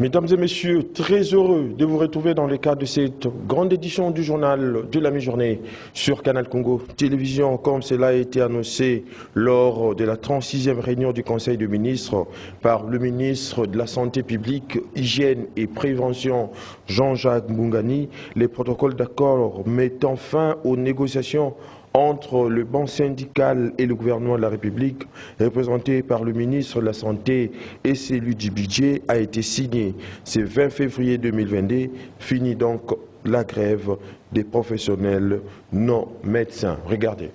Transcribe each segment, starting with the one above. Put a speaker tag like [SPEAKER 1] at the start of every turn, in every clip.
[SPEAKER 1] Mesdames et messieurs, très heureux de vous retrouver dans le cadre de cette grande édition du journal de la mi-journée sur Canal Congo Télévision, comme cela a été annoncé lors de la 36e réunion du Conseil des ministres par le ministre de la Santé publique, Hygiène et Prévention, Jean-Jacques Mbungani. Les protocoles d'accord mettant fin aux négociations entre le banc syndical et le gouvernement de la République, représenté par le ministre de la Santé et celui du budget, a été signé ce 20 février 2022. Finit donc la grève des professionnels non médecins. Regardez.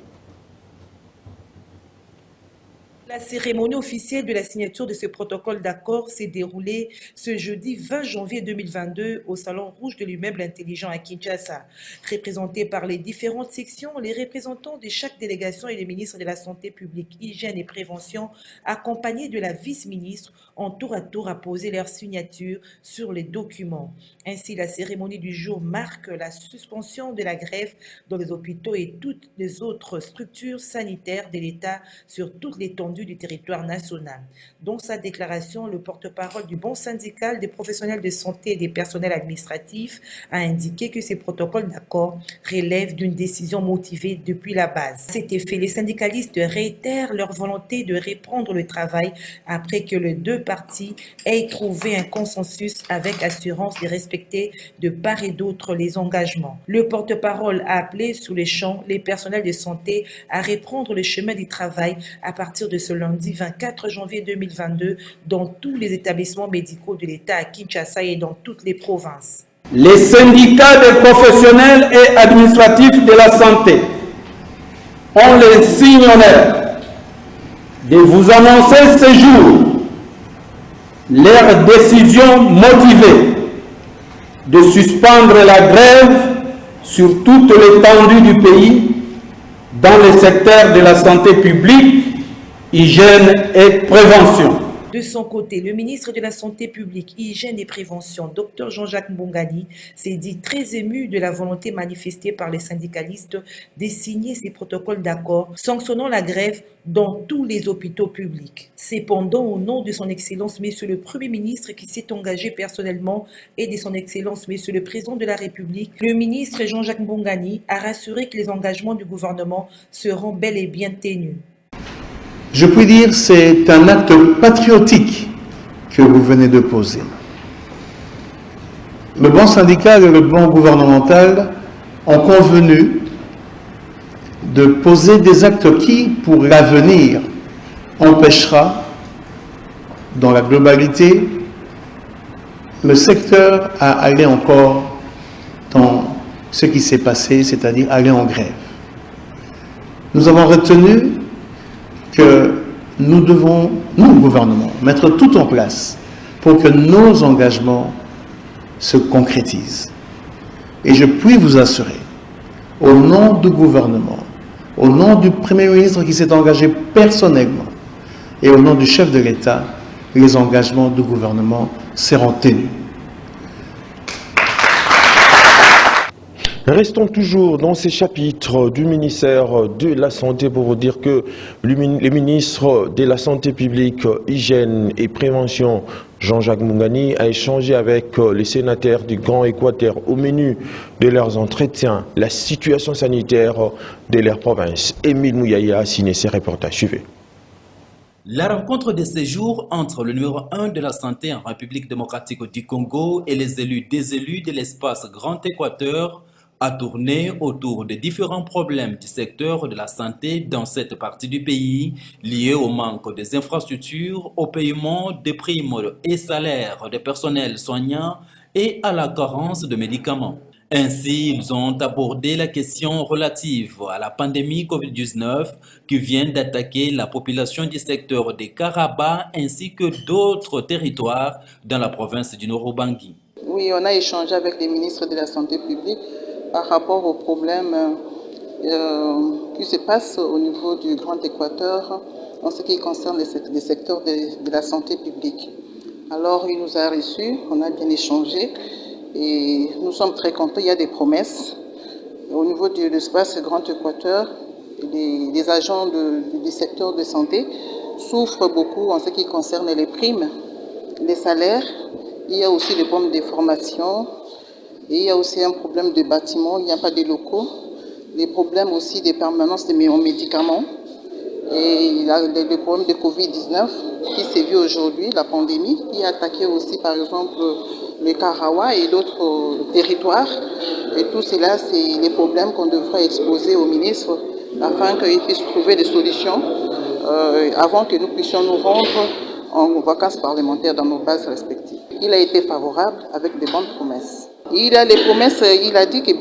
[SPEAKER 2] La cérémonie officielle de la signature de ce protocole d'accord s'est déroulée ce jeudi 20 janvier 2022 au Salon Rouge de l'immeuble intelligent à Kinshasa. Représentés par les différentes sections, les représentants de chaque délégation et les ministres de la Santé publique, Hygiène et Prévention, accompagnés de la vice-ministre, ont tour à tour apposé leur signature sur les documents. Ainsi, la cérémonie du jour marque la suspension de la grève dans les hôpitaux et toutes les autres structures sanitaires de l'État sur toute l'étendue du territoire national. Dans sa déclaration, le porte-parole du Bon syndical des professionnels de santé et des personnels administratifs a indiqué que ces protocoles d'accord relèvent d'une décision motivée depuis la base. À cet effet, les syndicalistes réitèrent leur volonté de reprendre le travail après que les deux parties aient trouvé un consensus avec assurance de respecter de part et d'autre les engagements. Le porte-parole a appelé sous les champs les personnels de santé à reprendre le chemin du travail à partir de ce lundi 24 janvier 2022 dans tous les établissements médicaux de l'État à Kinshasa et dans toutes les provinces.
[SPEAKER 3] Les syndicats des professionnels et administratifs de la santé ont le signe honneur de vous annoncer ce jour leur décision motivée de suspendre la grève sur toute l'étendue du pays dans le secteur de la santé publique, hygiène et prévention.
[SPEAKER 2] De son côté, le ministre de la Santé publique, Hygiène et Prévention, Dr Jean-Jacques Mbungani, s'est dit très ému de la volonté manifestée par les syndicalistes de signer ces protocoles d'accord sanctionnant la grève dans tous les hôpitaux publics. Cependant, au nom de son Excellence, Monsieur le Premier ministre qui s'est engagé personnellement et de son Excellence, Monsieur le Président de la République, le ministre Jean-Jacques Mbungani a rassuré que les engagements du gouvernement seront bel et bien tenus.
[SPEAKER 4] Je puis dire que c'est un acte patriotique que vous venez de poser. Le banc syndical et le banc gouvernemental ont convenu de poser des actes qui, pour l'avenir, empêchera, dans la globalité, le secteur à aller encore dans ce qui s'est passé, c'est-à-dire aller en grève. Nous avons retenu que nous devons, nous, le gouvernement, mettre tout en place pour que nos engagements se concrétisent. Et je puis vous assurer, au nom du gouvernement, au nom du Premier ministre qui s'est engagé personnellement et au nom du chef de l'État, les engagements du gouvernement seront tenus.
[SPEAKER 1] Restons toujours dans ces chapitres du ministère de la Santé pour vous dire que le ministre de la Santé publique, Hygiène et Prévention, Jean-Jacques Mbungani, a échangé avec les sénateurs du Grand Équateur au menu de leurs entretiens, la situation sanitaire de leur province. Émile Mouyaya a signé ses reportages. Suivez.
[SPEAKER 5] La rencontre de ces jours entre le numéro 1 de la santé en République démocratique du Congo et les élus déselus de l'espace Grand Équateur a tourné autour de différents problèmes du secteur de la santé dans cette partie du pays, liés au manque des infrastructures, au paiement des primes et salaires des personnels soignants et à la carence de médicaments. Ainsi, ils ont abordé la question relative à la pandémie Covid-19 qui vient d'attaquer la population du secteur des Karaba ainsi que d'autres territoires dans la province du Nord-Ubangi.
[SPEAKER 6] Oui, on a échangé avec les ministres de la Santé publique par rapport aux problèmes qui se passent au niveau du Grand Équateur en ce qui concerne les secteurs de la santé publique. Alors, il nous a reçus, on a bien échangé et nous sommes très contents. Il y a des promesses. Au niveau de l'espace Grand Équateur, les agents du secteur de santé souffrent beaucoup en ce qui concerne les primes, les salaires Il y a aussi des problèmes de formation. Et il y a aussi un problème de bâtiment, il n'y a pas de locaux. Les problèmes aussi des permanences de médicaments. Et il y a le problème de Covid-19 qui s'est vu aujourd'hui, la pandémie, qui a attaqué aussi par exemple le Karawa et d'autres territoires. Et tout cela, c'est les problèmes qu'on devrait exposer au ministre afin qu'il puisse trouver des solutions avant que nous puissions nous rendre en vacances parlementaires dans nos bases respectives. Il a été favorable avec de bonnes promesses. Il a les promesses, il a dit que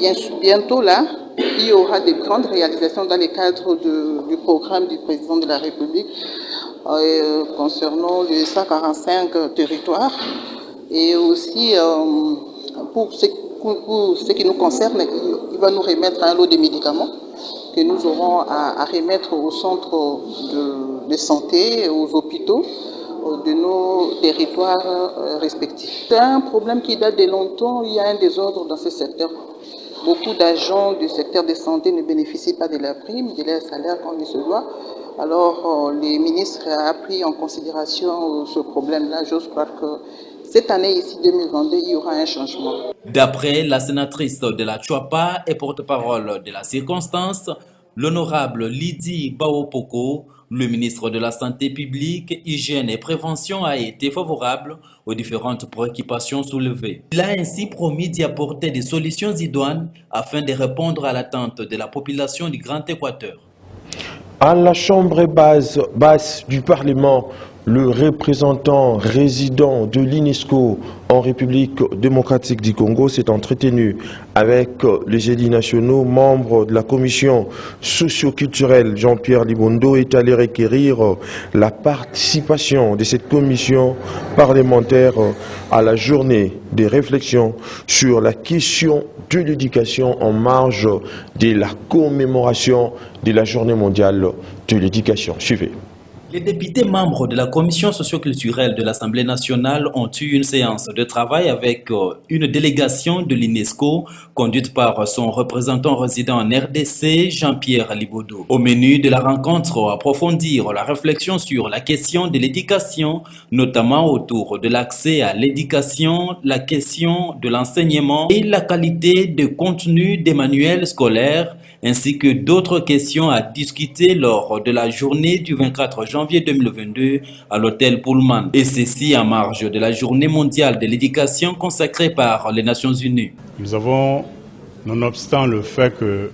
[SPEAKER 6] bientôt là, il y aura de grandes réalisations dans le cadre du programme du président de la République concernant les 145 territoires. Et aussi, pour ce qui nous concerne, il va nous remettre un lot de médicaments que nous aurons à remettre aux centres de santé, aux hôpitaux de nos territoires respectifs. C'est un problème qui date de longtemps, il y a un désordre dans ce secteur. Beaucoup d'agents du secteur de santé ne bénéficient pas de la prime, de leur salaire comme il se doit. Alors, les ministres ont pris en considération ce problème-là. J'ose croire que cette année, ici 2022, il y aura un changement.
[SPEAKER 5] D'après la sénatrice de la Tchouapa et porte-parole de la circonstance, l'honorable Lydie Baopoko, le ministre de la Santé publique, Hygiène et Prévention a été favorable aux différentes préoccupations soulevées. Il a ainsi promis d'y apporter des solutions idoines afin de répondre à l'attente de la population du Grand Équateur.
[SPEAKER 1] À la chambre basse du Parlement, le représentant résident de l'UNESCO en République démocratique du Congo s'est entretenu avec les élus nationaux, membres de la commission socio-culturelle. Jean-Pierre Libondo est allé requérir la participation de cette commission parlementaire à la journée des réflexions sur la question de l'éducation en marge de la commémoration de la journée mondiale de l'éducation. Suivez.
[SPEAKER 5] Les députés membres de la commission socio-culturelle de l'Assemblée nationale ont eu une séance de travail avec une délégation de l'UNESCO conduite par son représentant résident en RDC, Jean-Pierre Libodo. Au menu de la rencontre, approfondir la réflexion sur la question de l'éducation, notamment autour de l'accès à l'éducation, la question de l'enseignement et la qualité de contenu des manuels scolaires, ainsi que d'autres questions à discuter lors de la journée du 24 janvier 2022 à l'hôtel Pullman. Et ceci en marge de la journée mondiale de l'éducation consacrée par les Nations Unies.
[SPEAKER 7] Nous avons, nonobstant le fait que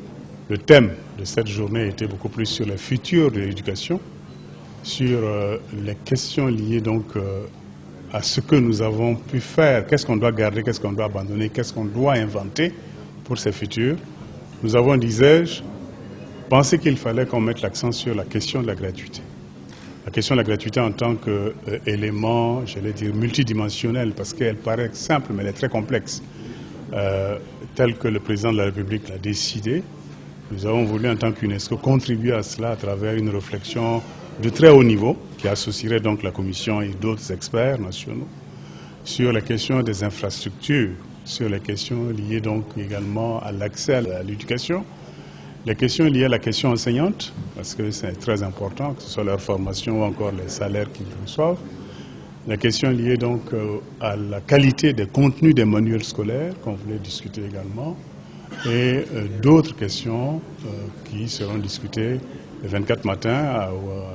[SPEAKER 7] le thème de cette journée était beaucoup plus sur le futur de l'éducation, sur les questions liées donc à ce que nous avons pu faire, qu'est-ce qu'on doit garder, qu'est-ce qu'on doit abandonner, qu'est-ce qu'on doit inventer pour ces futurs. Nous avons, disais-je, pensé qu'il fallait qu'on mette l'accent sur la question de la gratuité. La question de la gratuité en tant qu'élément, j'allais dire, multidimensionnel, parce qu'elle paraît simple, mais elle est très complexe. Tel que le président de la République l'a décidé, nous avons voulu, en tant qu'UNESCO, contribuer à cela à travers une réflexion de très haut niveau, qui associerait donc la Commission et d'autres experts nationaux, sur la question des infrastructures, sur les questions liées donc également à l'accès à l'éducation, les questions liées à la question enseignante, parce que c'est très important, que ce soit leur formation ou encore les salaires qu'ils reçoivent, la question liée donc à la qualité des contenus des manuels scolaires, qu'on voulait discuter également, et d'autres questions qui seront discutées le 24 matin à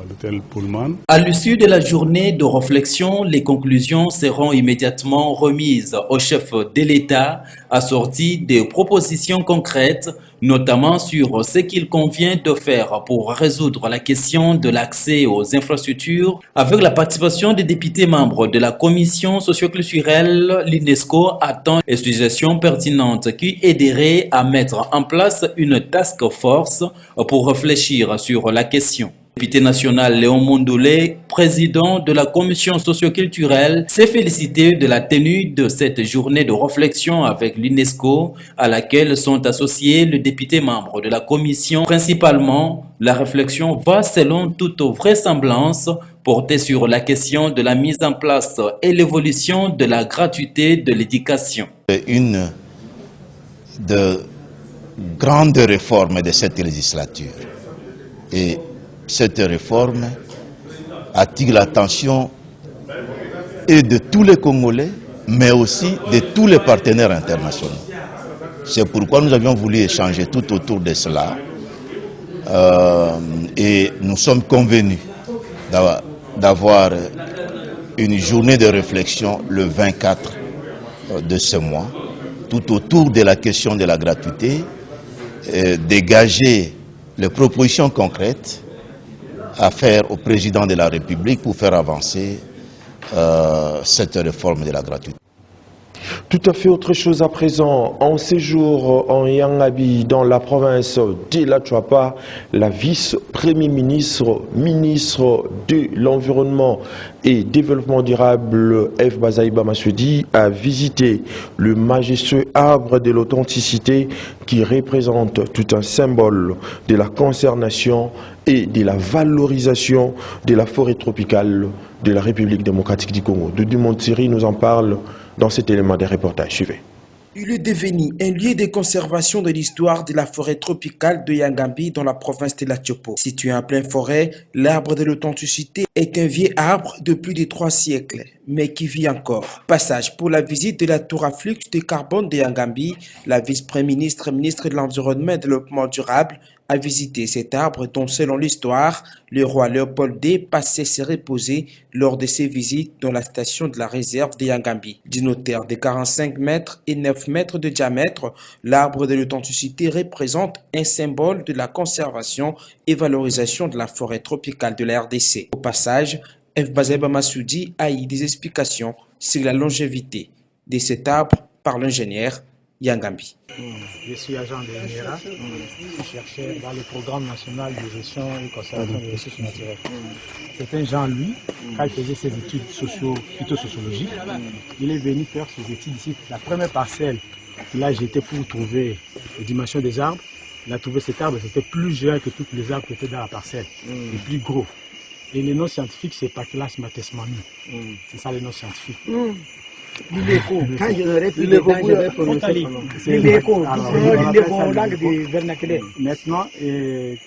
[SPEAKER 7] l'hôtel Pullman.
[SPEAKER 5] À l'issue de la journée de réflexion, les conclusions seront immédiatement remises au chef de l'État, assorties de propositions concrètes, notamment sur ce qu'il convient de faire pour résoudre la question de l'accès aux infrastructures. Avec la participation des députés membres de la commission socio-culturelle, l'UNESCO attend des suggestions pertinentes qui aideraient à mettre en place une task force pour réfléchir sur la question. Le député national Léon Mondoulé, président de la commission socio-culturelle, s'est félicité de la tenue de cette journée de réflexion avec l'UNESCO à laquelle sont associés les députés membres de la commission. Principalement, la réflexion va selon toute vraisemblance porter sur la question de la mise en place et l'évolution de la gratuité de l'éducation.
[SPEAKER 8] Une de grandes réformes de cette législature. Et cette réforme attire l'attention et de tous les Congolais mais aussi de tous les partenaires internationaux. C'est pourquoi nous avions voulu échanger tout autour de cela et nous sommes convenus d'avoir une journée de réflexion le 24 de ce mois, tout autour de la question de la gratuité, dégager les propositions concrètes à faire au président de la République pour faire avancer cette réforme de la gratuité.
[SPEAKER 1] Tout à fait autre chose à présent. En séjour en Yangabi, dans la province de la Chuapa, la vice-premier ministre, ministre de l'Environnement et Développement durable, F. Bazaïba Massoudi, a visité le majestueux arbre de l'authenticité qui représente tout un symbole de la conservation et de la valorisation de la forêt tropicale de la République démocratique du Congo. Doudou Montiri nous en parle dans cet élément des reportages. Suivez.
[SPEAKER 9] Il est devenu un lieu de conservation de l'histoire de la forêt tropicale de Yangambi dans la province de la Tchopo. Situé en pleine forêt, l'arbre de l'authenticité est un vieil arbre de plus de 3 siècles, mais qui vit encore. Passage pour la visite de la tour à flux de carbone de Yangambi, la vice-premier ministre, ministre de l'Environnement et de Développement durable, a visité cet arbre dont, selon l'histoire, le roi Léopold II passait se reposer lors de ses visites dans la station de la réserve de Yangambi. D'une hauteur de 45 mètres et 9 mètres de diamètre, l'arbre de l'authenticité représente un symbole de la conservation et valorisation de la forêt tropicale de la RDC. Au passage, F. Bazaïba Massoudi a eu des explications sur la longévité de cet arbre par l'ingénieur Yangambi.
[SPEAKER 10] Je suis agent de l'INERA, chercheur dans le programme national de gestion et conservation des ressources naturelles. C'est un Jean-Louis, quand il faisait ses études phytosociologiques, il est venu faire ses études ici. La première parcelle qu'il a jetée pour trouver les dimensions des arbres, il a trouvé cet arbre, c'était plus géant que tous les arbres qui étaient dans la parcelle, et plus gros. Et le nom scientifique, c'est Pachylas matesmani. C'est ça le nom scientifique.
[SPEAKER 11] Quand je le répète, je vais prononcer l'illéco, langue du vernaculaire.
[SPEAKER 10] Maintenant,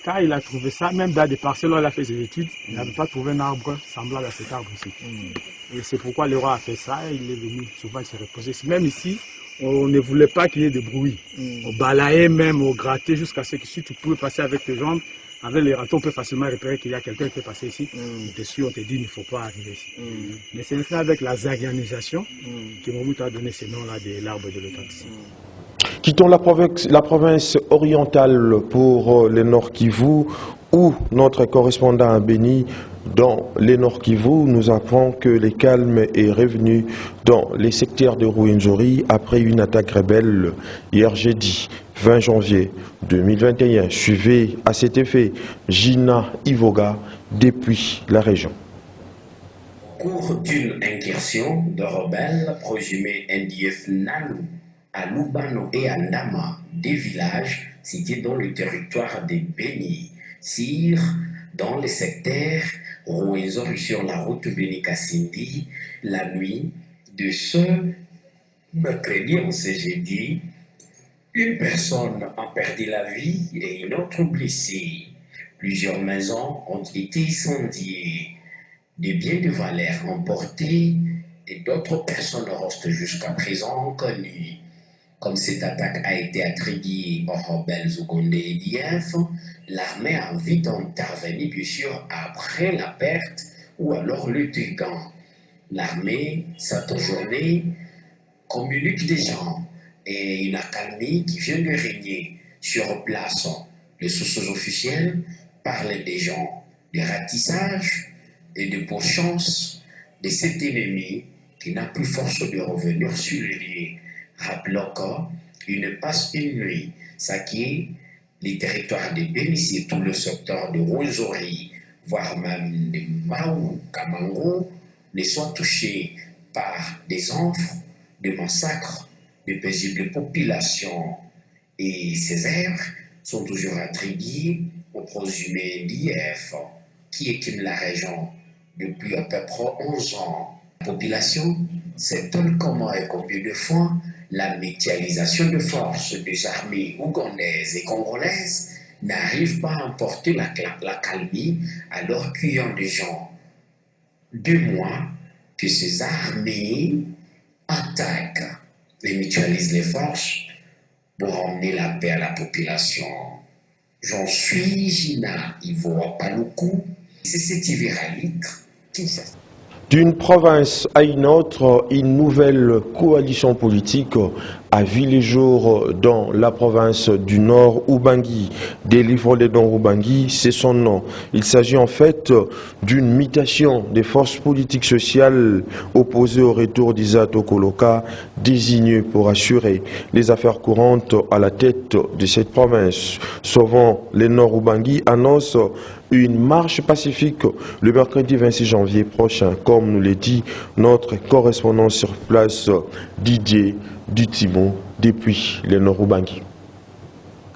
[SPEAKER 10] quand il a trouvé ça, même dans des parcelles où il a fait ses études, il n'avait pas trouvé un arbre semblable à cet arbre ici. Et c'est pourquoi le roi a fait ça, il est venu souvent se reposer. Même ici, on ne voulait pas qu'il y ait de bruit. On balayait même, on grattait jusqu'à ce que si tu pouvais passer avec tes jambes, avec les râteaux, on peut facilement repérer qu'il y a quelqu'un qui est passé ici. Dessus, on te dit qu'il ne faut pas arriver ici. Mais c'est avec la zaganisation que Mobutu a donné ce nom-là de l'arbre de l'authenticité.
[SPEAKER 1] Quittons la province orientale pour le Nord Kivu, où notre correspondant à Béni, dans le Nord Kivu, nous apprend que le calme est revenu dans les secteurs de Rwenzori après une attaque rebelle hier jeudi 20 janvier 2021. Suivez à cet effet Gina Ivoga depuis la région.
[SPEAKER 12] Au cours d'une incursion de rebelles présumés NDF Nalu à Lubano et à Nama, des villages situés dans le territoire de Béni, Sire, dans les secteurs Rwenzori sur la route Béni-Kassindi, la nuit de ce mercredi, on s'est jeudi, une personne a perdu la vie et une autre blessée. Plusieurs maisons ont été incendiées, des biens de valeur emportés et d'autres personnes restent jusqu'à présent inconnues. Comme cette attaque a été attribuée aux rebelles ougandais et d'IF, l'armée a vite intervenu, bien sûr, après la perte ou alors le dégât. L'armée, cette journée, communique des gens et une accalmie qui vient de régner sur place. Les sources officielles parlent des gens, des ratissages et de bonnes chances de cet ennemi qui n'a plus force de revenir sur le lieu. Rappelons qu'il ne passe une nuit, saquer les territoires de Béni, tout le secteur de Rwenzori, voire même de Maou, Kamango, ne sont touchés par des enfants, des massacres, de paisibles populations. Et ces œuvres sont toujours attribuées aux présumés d'IF, qui équipent la région depuis à peu près 11 ans. La population s'étonne comment et combien de fois la mutualisation de forces des armées ougandaises et congolaises n'arrive pas à emporter la calmie alors qu'il y a des gens 2 mois que ces armées attaque et mutualise les forces pour emmener la paix à la population. J'en suis Gina Ivoa Paloukou, c'est cette Iveralik qui s'est...
[SPEAKER 1] D'une province à une autre, une nouvelle coalition politique a vu le jour dans la province du Nord Ubangi. Délivre le Nord Ubangi, c'est son nom. Il s'agit en fait d'une mutation des forces politiques sociales opposées au retour d'Isa Tokoloka, désigné pour assurer les affaires courantes à la tête de cette province. Souvent, le Nord Ubangi annonce une marche pacifique le mercredi 26 janvier prochain, comme nous l'a dit notre correspondant sur place, Didier Dutimon, depuis le Nord Ubangi.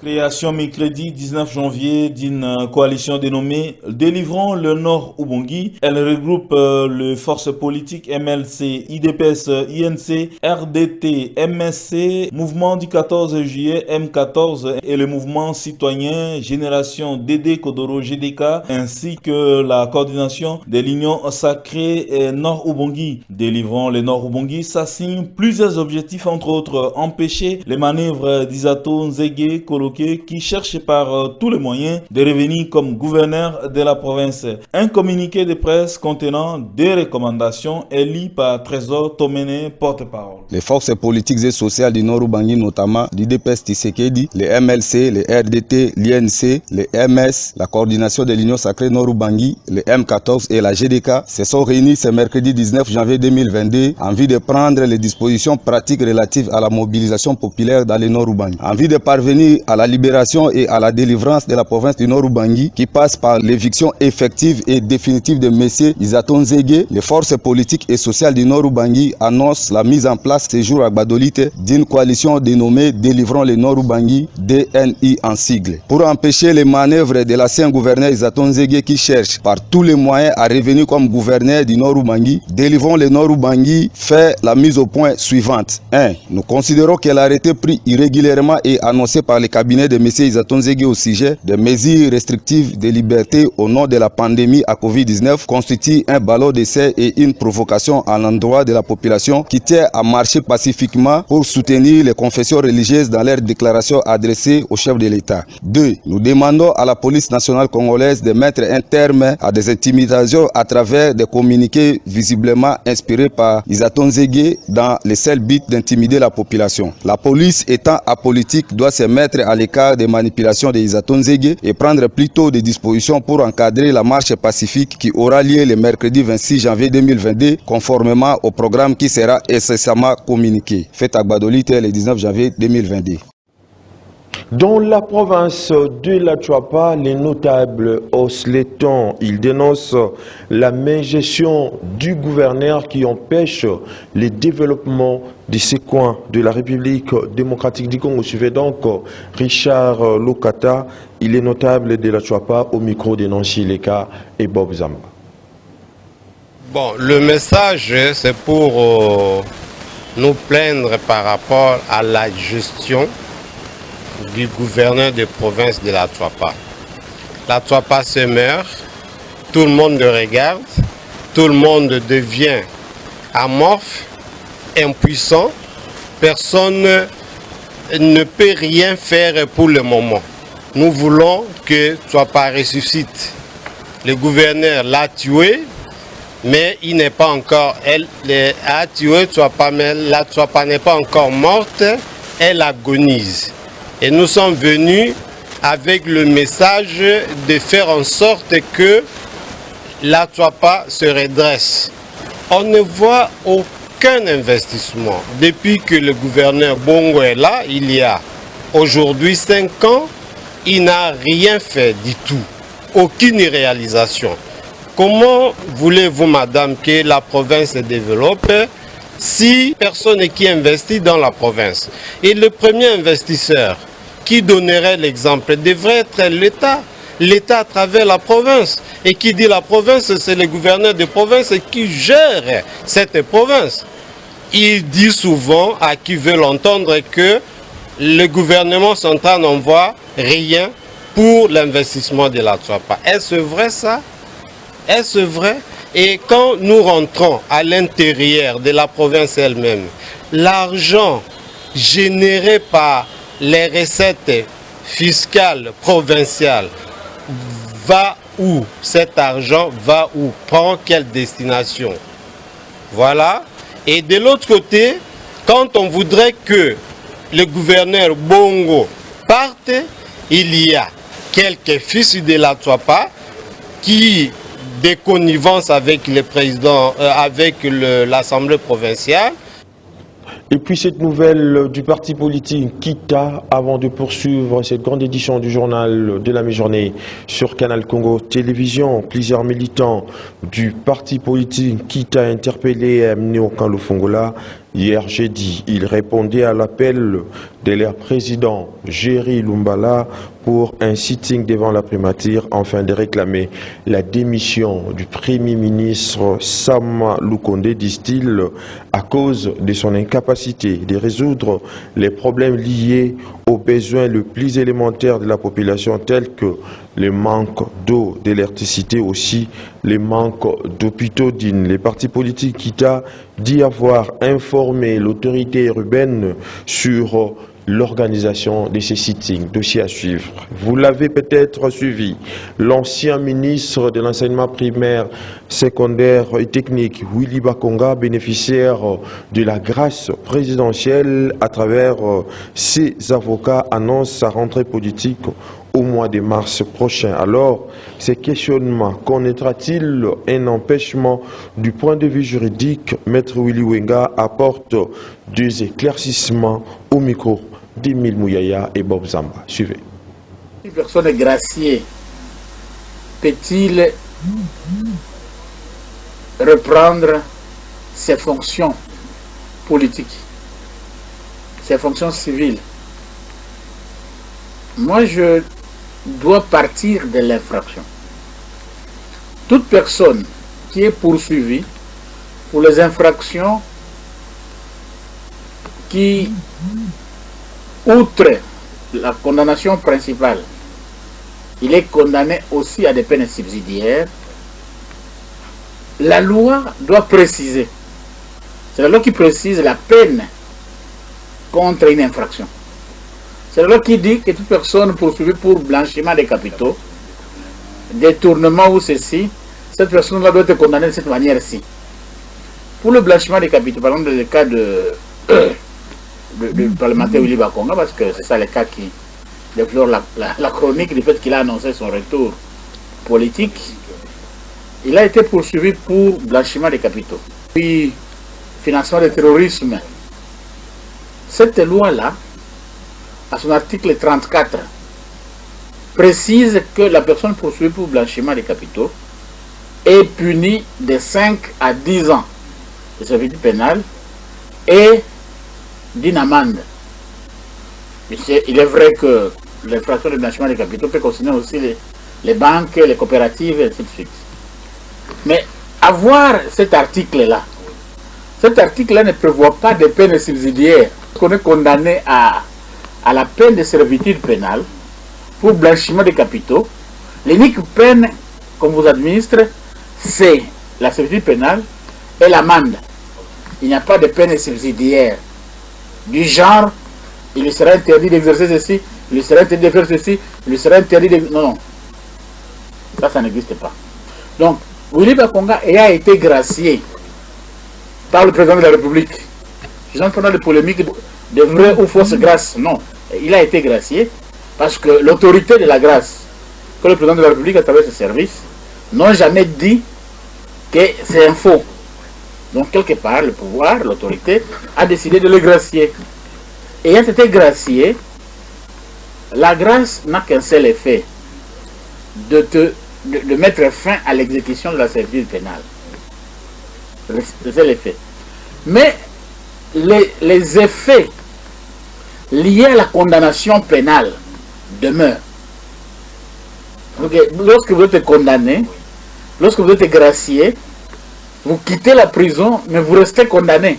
[SPEAKER 13] Création mercredi 19 janvier d'une coalition dénommée Délivrons le Nord Ubangi. Elle regroupe les forces politiques MLC, IDPS, INC, RDT, MSC, Mouvement du 14 juillet, M14 et le mouvement citoyen Génération DD Kodoro GDK, ainsi que la coordination de l'Union sacrée Nord Ubangi. Délivrons le Nord Ubangi s'assigne plusieurs objectifs, entre autres empêcher les manœuvres d'Isato Nzege Koloke qui cherche par tous les moyens de revenir comme gouverneur de la province. Un communiqué de presse contenant des recommandations est lu par Trésor Tomene, porte-parole.
[SPEAKER 14] Les forces politiques et sociales du Nord Ubangi, notamment l'IDPS Tshisekedi, les MLC, les RDT, l'INC, les MS, la coordination de l'Union sacrée Nord Ubangi, les M14 et la GDK, se sont réunis ce mercredi 19 janvier 2022 en vue de prendre les dispositions pratiques relatives à la mobilisation populaire dans le Nord Ubangi. En vue de parvenir à la libération et à la délivrance de la province du Nord Ubangi, qui passe par l'éviction effective et définitive de M. Isato Nzege, les forces politiques et sociales du Nord Ubangi annoncent la mise en place ce jour à Gbadolite d'une coalition dénommée Délivrons le Nord Ubangi, DNI en sigle, pour empêcher les manœuvres de l'ancien gouverneur Isato Nzege qui cherche par tous les moyens à revenir comme gouverneur du Nord Ubangi. Délivrons le Nord Ubangi fait la mise au point suivante. 1. Nous considérons que l'arrêté pris irrégulièrement et annoncé par les cabinets de M. Isato Nzege au sujet des mesures restrictives de liberté au nom de la pandémie à Covid-19 constitue un ballot d'essai et une provocation à l'endroit de la population qui tient à marcher pacifiquement pour soutenir les confessions religieuses dans leurs déclarations adressées au chef de l'État. 2. Nous demandons à la police nationale congolaise de mettre un terme à des intimidations à travers des communiqués visiblement inspirés par Isato Nzege dans le seul but d'intimider la population. La police étant apolitique doit se mettre à l'écart des manipulations de Isato Nzege et prendre plutôt des dispositions pour encadrer la marche pacifique qui aura lieu le mercredi 26 janvier 2022 conformément au programme qui sera incessamment communiqué. Fait à Gbadolite le 19 janvier 2022.
[SPEAKER 1] Dans la province de la Tchouapa, les notables haussent les tons. Ils dénoncent la mégestion du gouverneur qui empêche le développement de ces coins de la République démocratique du Congo. Suivez donc Richard Lokata, il est notable de la Tchouapa au micro de Nancy Leka et Bob Zamba.
[SPEAKER 15] Bon, le message c'est pour nous plaindre par rapport à la gestion du gouverneur de province de la Tchouapa. La Tchouapa se meurt, tout le monde le regarde, tout le monde devient amorphe, impuissant, personne ne peut rien faire pour le moment. Nous voulons que Tchouapa ressuscite. Le gouverneur l'a tué, mais il n'est pas encore, elle a tué Tchouapa, mais la Tchouapa n'est pas encore morte, elle agonise. Et nous sommes venus avec le message de faire en sorte que la Tchouapa se redresse. On ne voit aucun investissement. Depuis que le gouverneur Bongo est là, il y a aujourd'hui 5 ans, il n'a rien fait du tout. Aucune réalisation. Comment voulez-vous, madame, que la province se développe si personne qui investit dans la province? Et le premier investisseur qui donnerait l'exemple devrait être l'État. L'État à travers la province. Et qui dit la province, c'est le gouverneur de province qui gère cette province. Il dit souvent à qui veut l'entendre que le gouvernement central n'envoie rien pour l'investissement de la Tchouapa. Est-ce vrai ça? Est-ce vrai? Et quand nous rentrons à l'intérieur de la province elle-même, l'argent généré par les recettes fiscales provinciales va où? Cet argent va où? Prend quelle destination? Voilà. Et de l'autre côté, quand on voudrait que le gouverneur Bongo parte, il y a quelques fils de la Tswapa qui, de connivence avec le président, avec l'Assemblée provinciale.
[SPEAKER 1] Et puis cette nouvelle du parti politique Kita, avant de poursuivre cette grande édition du journal de la mi-journée sur Canal Congo Télévision, plusieurs militants du parti politique Kita interpellés et amenés au camp Lufongola hier jeudi. Ils répondaient à l'appel de leur président Jerry Lumbala pour un sitting devant la primature afin de réclamer la démission du Premier ministre Sama Lukonde, disent-ils, à cause de son incapacité de résoudre les problèmes liés aux besoins les plus élémentaires de la population, tels que le manque d'eau, d'électricité, aussi le manque d'hôpitaux dignes. Les partis politiques Kita dit avoir informé l'autorité urbaine sur l'organisation de ces sittings. Dossier à suivre. Vous l'avez peut-être suivi. L'ancien ministre de l'enseignement primaire, secondaire et technique, Willy Bakonga, bénéficiaire de la grâce présidentielle à travers ses avocats, annonce sa rentrée politique au mois de mars prochain. Alors, ces questionnements, connaîtra-t-il un empêchement du point de vue juridique? Maître Willy Wenga apporte des éclaircissements au micro d'Emile Mouyaya et Bob Zamba. Suivez.
[SPEAKER 16] Une personne graciée peut-il reprendre ses fonctions politiques, ses fonctions civiles? Moi, je dois partir de l'infraction. Toute personne qui est poursuivie pour les infractions qui, outre la condamnation principale, il est condamné aussi à des peines subsidiaires, la loi doit préciser. C'est la loi qui précise la peine contre une infraction. C'est la loi qui dit que toute personne poursuivie pour blanchiment des capitaux, détournement ou ceci, cette personne-là doit être condamnée de cette manière-ci. Pour le blanchiment des capitaux, par exemple, dans le cas du parlementaire Willy Bakonga, parce que c'est ça le cas qui déplore la chronique du fait qu'il a annoncé son retour politique, il a été poursuivi pour blanchiment des capitaux. Puis, financement du terrorisme. Cette loi-là, à son article 34, précise que la personne poursuivie pour blanchiment des capitaux est punie de 5 à 10 ans de servitude pénale et d'une amende. Il est vrai que l'infraction de blanchiment des capitaux peut concerner aussi les banques, les coopératives, et ainsi de suite. Mais avoir cet article-là ne prévoit pas de peine subsidiaire. On est condamné à la peine de servitude pénale pour blanchiment des capitaux. L'unique peine qu'on vous administre, c'est la servitude pénale et l'amende. Il n'y a pas de peine subsidiaire du genre, il lui sera interdit d'exercer ceci, il lui sera interdit de faire ceci, il lui sera interdit de... Non, non. Ça n'existe pas. Donc, Willy Bakonga a été gracié par le président de la République. Je n'entre pas dans les polémiques de vraie ou fausse grâce. Non. Il a été gracié parce que l'autorité de la grâce que le président de la République à travers ses services n'ont jamais dit que c'est un faux. Donc quelque part, le pouvoir, l'autorité, a décidé de le gracier. Ayant été gracié, la grâce n'a qu'un seul effet, de mettre fin à l'exécution de la servitude pénale. C'est le seul effet. Mais les effets liés à la condamnation pénale demeurent. Lorsque vous êtes condamné, lorsque vous êtes gracié, vous quittez la prison, mais vous restez condamné.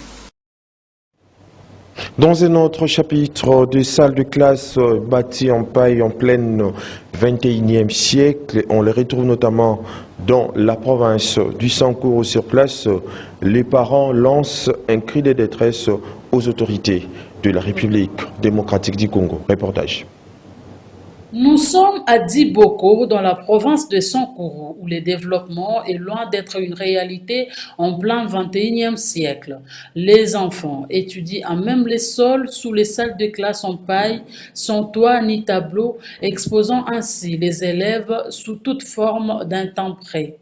[SPEAKER 1] Dans un autre chapitre, des salles de classe bâties en paille en plein 21e siècle, on les retrouve notamment dans la province du Sankourou. Sur place, les parents lancent un cri de détresse aux autorités de la République démocratique du Congo. Reportage.
[SPEAKER 17] Nous sommes à Diboko, dans la province de Sankourou, où le développement est loin d'être une réalité en plein 21e siècle. Les enfants étudient à même les sols sous les salles de classe en paille, sans toit ni tableau, exposant ainsi les élèves sous toute forme d'intemprés.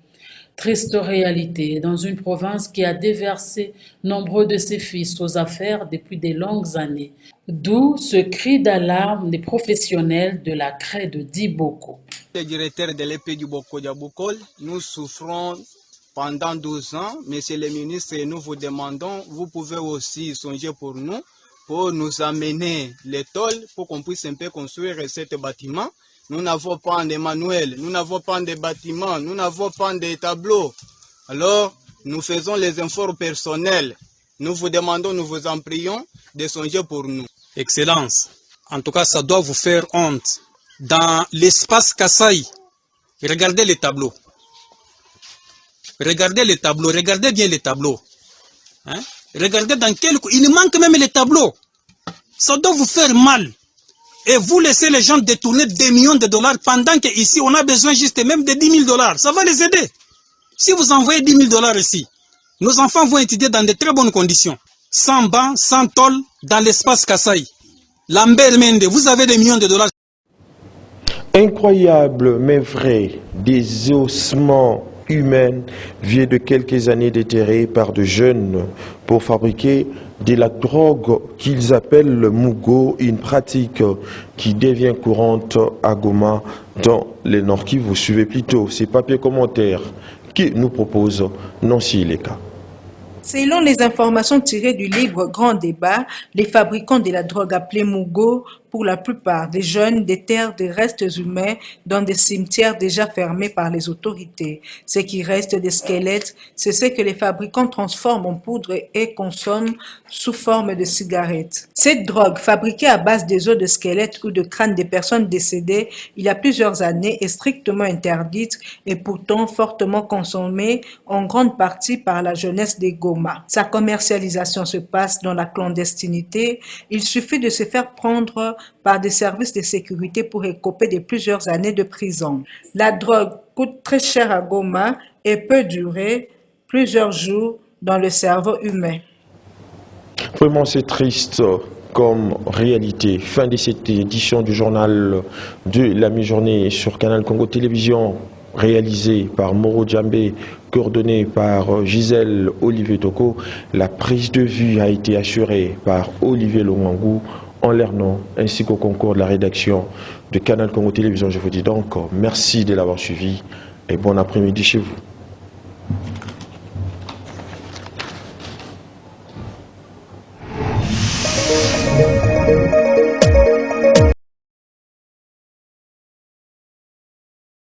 [SPEAKER 17] Triste réalité dans une province qui a déversé nombreux de ses fils aux affaires depuis de longues années. D'où ce cri d'alarme des professionnels de la CRE de Diboko.
[SPEAKER 18] Le directeur de l'épée du Boko Diaboukol, nous souffrons pendant 12 ans. Monsieur le ministre, nous vous demandons, vous pouvez aussi songer pour nous amener les tôles pour qu'on puisse un peu construire cet bâtiment. Nous n'avons pas de manuels, nous n'avons pas de bâtiments, nous n'avons pas de tableaux. Alors, nous faisons les efforts personnels. Nous vous demandons, nous vous en prions de songer pour nous.
[SPEAKER 19] Excellence, en tout cas, ça doit vous faire honte. Dans l'espace Kasaï, regardez les tableaux. Regardez les tableaux, regardez bien les tableaux. Hein? Regardez dans quel... Il manque même les tableaux. Ça doit vous faire mal. Et vous laissez les gens détourner des millions de dollars pendant qu'ici, on a besoin juste même de 10 000 dollars. Ça va les aider. Si vous envoyez 10 000 dollars ici, nos enfants vont étudier dans de très bonnes conditions. Sans banc, sans tôle, dans l'espace Kasaï. Lambert Mende, vous avez des millions de dollars.
[SPEAKER 1] Incroyable mais vrai, des ossements humains vieux de quelques années déterrés par de jeunes pour fabriquer de la drogue qu'ils appellent le Mugo, une pratique qui devient courante à Goma dans le Nord Kivu. Vous suivez plutôt ces papiers commentaires qui nous proposent Nancy Leka.
[SPEAKER 2] Selon les informations tirées du livre Grand Débat, les fabricants de la drogue appelée Mugo, pour la plupart des jeunes, déterrent des restes humains dans des cimetières déjà fermés par les autorités. Ce qui reste des squelettes, c'est ce que les fabricants transforment en poudre et consomment sous forme de cigarettes. Cette drogue, fabriquée à base des os de squelettes ou de crânes des personnes décédées il y a plusieurs années, est strictement interdite et pourtant fortement consommée en grande partie par la jeunesse des Goma. Sa commercialisation se passe dans la clandestinité. Il suffit de se faire prendre par des services de sécurité pour écoper de plusieurs années de prison. La drogue coûte très cher à Goma et peut durer plusieurs jours dans le cerveau humain.
[SPEAKER 1] Vraiment, c'est triste comme réalité. Fin de cette édition du journal de la mi-journée sur Canal Congo Télévision, réalisé par Moro Djambé, coordonné par Gisèle Olivier Toko. La prise de vue a été assurée par Olivier Lomangou en leur nom, ainsi qu'au concours de la rédaction de Canal Congo Télévision. Je vous dis donc merci de l'avoir suivi et bon après-midi chez vous.